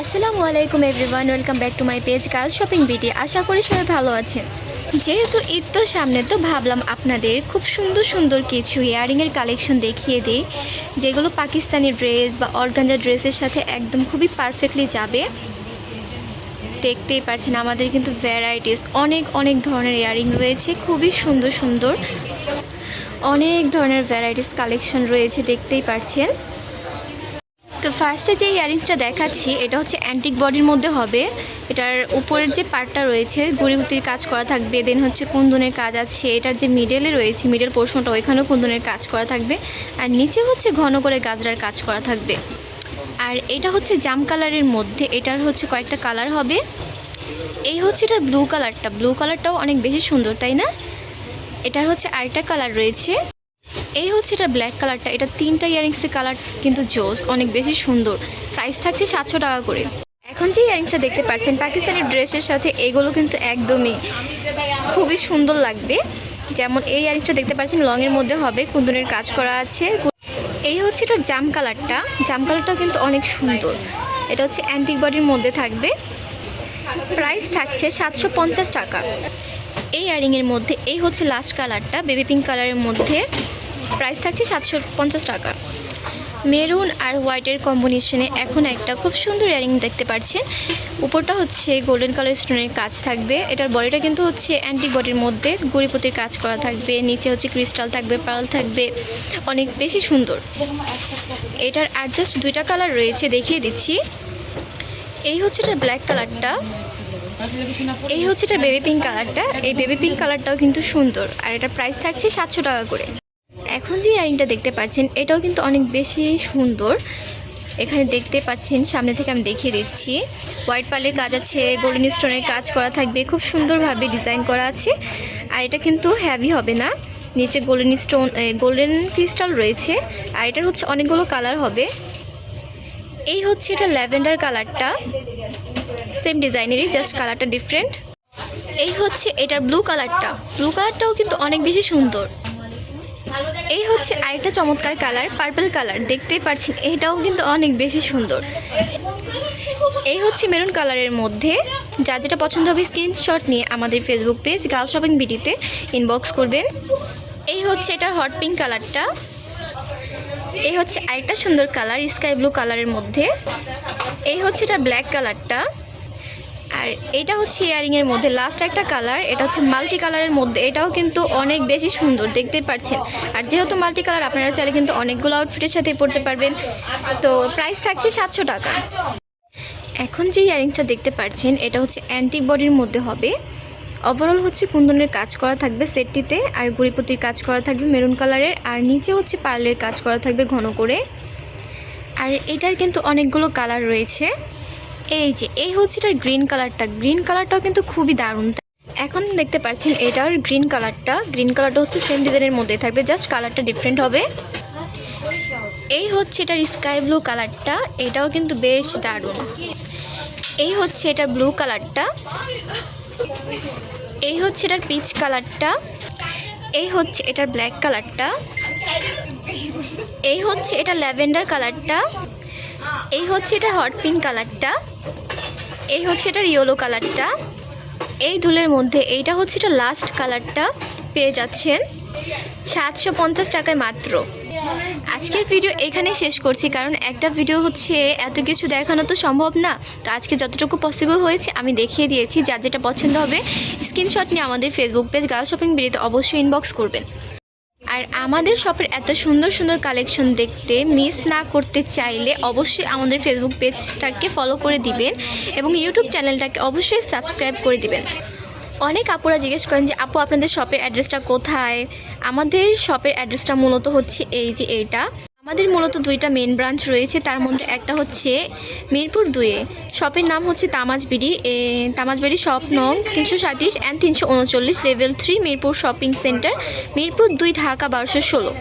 আসসালামু আলাইকুম everyone, welcome back to my page Girl Shopping BD. আশা করি সবাই ভালো আছেন। যেহেতু ঈদ তো সামনে, তো ভাবলাম আপনাদের খুব সুন্দর সুন্দর কিছু ইয়ারিংয়ের কালেকশন দেখিয়ে দিই, যেগুলো পাকিস্তানি ড্রেস বা অর্গানজা ড্রেসের সাথে একদম খুবই পারফেক্টলি যাবে। দেখতেই পাচ্ছেন আমাদের কিন্তু ভ্যারাইটিস অনেক অনেক ধরনের ইয়ারিং রয়েছে, খুবই সুন্দর সুন্দর অনেক ধরনের ভ্যারাইটিস কালেকশন রয়েছে, দেখতেই পাচ্ছেন। তো ফার্স্টে যে ইয়ারিংসটা দেখাচ্ছি এটা হচ্ছে অ্যান্টিক বডির মধ্যে হবে। এটার উপরের যে পার্টটা রয়েছে গুড়িগুতির কাজ করা থাকবে, দেন হচ্ছে কুন্দনের কাজ আছে। এটার যে মিডলে রয়েছে, মিডল পোর্শনটা ওইখানেও কুন্দনের কাজ করা থাকবে, আর নিচে হচ্ছে ঘন করে গাজরার কাজ করা থাকবে। আর এটা হচ্ছে জাম কালারের মধ্যে, এটার হচ্ছে কয়েকটা কালার হবে। এই হচ্ছে এটার ব্লু কালারটা, ব্লু কালারটাও অনেক বেশি সুন্দর, তাই না? এটার হচ্ছে আরেকটা কালার রয়েছে, এই হচ্ছে এটা ব্ল্যাক কালারটা। এটা তিনটা ইয়ারিংসের কালার কিন্তু জোস, অনেক বেশি সুন্দর। প্রাইস থাকছে 700 টাকা করে। এখন যে ইয়ারিংসটা দেখতে পাচ্ছেন পাকিস্তানি ড্রেসের সাথে, এগুলো কিন্তু একদমই খুবই সুন্দর লাগবে। যেমন এই ইয়ারিংসটা দেখতে পাচ্ছেন লংয়ের মধ্যে হবে, কুন্দনের কাজ করা আছে। এই হচ্ছে এটা জাম কালারটা, জাম কালারটাও কিন্তু অনেক সুন্দর। এটা হচ্ছে অ্যান্টিক বডির মধ্যে থাকবে। প্রাইস থাকছে 750 টাকা। এই ইয়ারিংয়ের মধ্যে এই হচ্ছে লাস্ট কালারটা, বেবি পিঙ্ক কালারের মধ্যে। প্রাইস থাকছে 750 টাকা। মেরুন আর হোয়াইটের কম্বিনেশনে এখন একটা খুব সুন্দর ইয়ারিং দেখতে পাচ্ছেন। উপরটা হচ্ছে গোল্ডেন কালার স্টোনের কাজ থাকবে। এটার বডিটা কিন্তু হচ্ছে অ্যান্টিক বডির মধ্যে গুড়িপতির কাজ করা থাকবে, নিচে হচ্ছে ক্রিস্টাল থাকবে, পার্ল থাকবে, অনেক বেশি সুন্দর। এটার আর জাস্ট দুইটা কালার রয়েছে, দেখিয়ে দিচ্ছি। এই হচ্ছে এটা ব্ল্যাক কালারটা, এই হচ্ছে এটা বেবি পিঙ্ক কালারটা। এই বেবি পিঙ্ক কালারটাও কিন্তু সুন্দর, আর এটা প্রাইস থাকছে 700 টাকা করে। এখন যে ইয়ারিংটা দেখতে পাচ্ছেন এটাও কিন্তু অনেক বেশি সুন্দর। এখানে দেখতে পাচ্ছেন, সামনে থেকে আমি দেখিয়ে দিচ্ছি। হোয়াইট পার্লের কাজ আছে, গোল্ডেন স্টোনের কাজ করা থাকবে, খুব সুন্দরভাবে ডিজাইন করা আছে। আর এটা কিন্তু হেভি হবে না, নিচে গোল্ডেন স্টোন গোল্ডেন ক্রিস্টাল রয়েছে। আর এটার হচ্ছে অনেকগুলো কালার হবে। এই হচ্ছে এটা ল্যাভেন্ডার কালারটা, সেম ডিজাইনেরই, জাস্ট কালারটা ডিফারেন্ট। এই হচ্ছে এটার ব্লু কালারটা, ব্লু কালারটাও কিন্তু অনেক বেশি সুন্দর। এই হচ্ছে আরেকটা চমৎকার কালার, পার্পল কালার, দেখতেই পাচ্ছেন এটাও কিন্তু অনেক বেশি সুন্দর। এই হচ্ছে মেরুন কালারের মধ্যে। যার যেটা পছন্দ হবে স্ক্রিনশট নিয়ে আমাদের ফেসবুক পেজ গার্ল শপিং বিডিতে ইনবক্স করবেন। এই হচ্ছে এটা হট পিঙ্ক কালারটা। এই হচ্ছে আরেকটা সুন্দর কালার, স্কাই ব্লু কালারের মধ্যে। এই হচ্ছে এটা ব্ল্যাক কালারটা। আর এটা হচ্ছে ইয়ারিংয়ের মধ্যে লাস্ট একটা কালার, এটা হচ্ছে মাল্টি কালারের মধ্যে। এটাও কিন্তু অনেক বেশি সুন্দর, দেখতে পাচ্ছেন। আর যেহেতু মাল্টি কালার, আপনারা চাইলে কিন্তু অনেকগুলো আউটফিটের সাথে পরতে পারবেন। তো প্রাইস থাকছে 700 টাকা। এখন যে ইয়ারিংসটা দেখতে পাচ্ছেন এটা হচ্ছে অ্যান্টিক বডির মধ্যে হবে। ওভারঅল হচ্ছে কুন্দনের কাজ করা থাকবে সেটটিতে, আর গুড়িপতির কাজ করা থাকবে মেরুন কালারের, আর নিচে হচ্ছে পার্লের কাজ করা থাকবে ঘন করে। আর এটার কিন্তু অনেকগুলো কালার রয়েছে। এই যে এই হচ্ছে এটার গ্রিন কালারটা, গ্রিন কালারটাও কিন্তু খুবই দারুণ। এখন দেখতে পাচ্ছেন এটার গ্রিন কালারটা, গ্রিন কালারটা হচ্ছে সেম ডিজাইনের মধ্যে থাকবে, জাস্ট কালারটা ডিফারেন্ট হবে। এই হচ্ছে এটার স্কাই ব্লু কালারটা, এটাও কিন্তু বেশ দারুণ। এই হচ্ছে এটার ব্লু কালারটা। এই হচ্ছে এটার পিচ কালারটা। এই হচ্ছে এটার ব্ল্যাক কালারটা। এই হচ্ছে এটা ল্যাভেন্ডার কালারটা। এই হচ্ছে এটা হট পিঙ্ক কালারটা। এই হচ্ছে এটার ইয়েলো কালারটা। এই ধুলের মধ্যে এইটা হচ্ছে এটা লাস্ট কালারটা পেয়ে যাচ্ছেন 750 টাকায় মাত্র। আজকের ভিডিও এখানে শেষ করছি, কারণ একটা ভিডিও হচ্ছে এত কিছু দেখানো তো সম্ভব না। তো আজকে যতটুকু পসিবল হয়েছে আমি দেখিয়ে দিয়েছি। যার যেটা পছন্দ হবে স্ক্রিনশট নিয়ে আমাদের ফেসবুক পেজ গার্ল শপিং বিডিতে অবশ্যই ইনবক্স করবেন। আর আমাদের শপের এত সুন্দর সুন্দর কালেকশন দেখতে মিস না করতে চাইলে অবশ্যই আমাদের ফেসবুক পেজটাকে ফলো করে দিবেন এবং ইউটিউব চ্যানেলটাকে অবশ্যই সাবস্ক্রাইব করে দিবেন। অনেক আপুরা জিজ্ঞেস করেন যে আপু আপনাদের শপের অ্যাড্রেসটা কোথায়। আমাদের শপের অ্যাড্রেসটা মূলত হচ্ছে এই যে এইটা। আমাদের মূলত দুইটা মেন ব্রাঞ্চ রয়েছে, তার মধ্যে একটা হচ্ছে মিরপুর 2-এ। শপের নাম হচ্ছে তামাজবাড়ি শপ নং 337 and 339, level 3, Mirpur shopping centre, Mirpur 2, Dhaka 1216।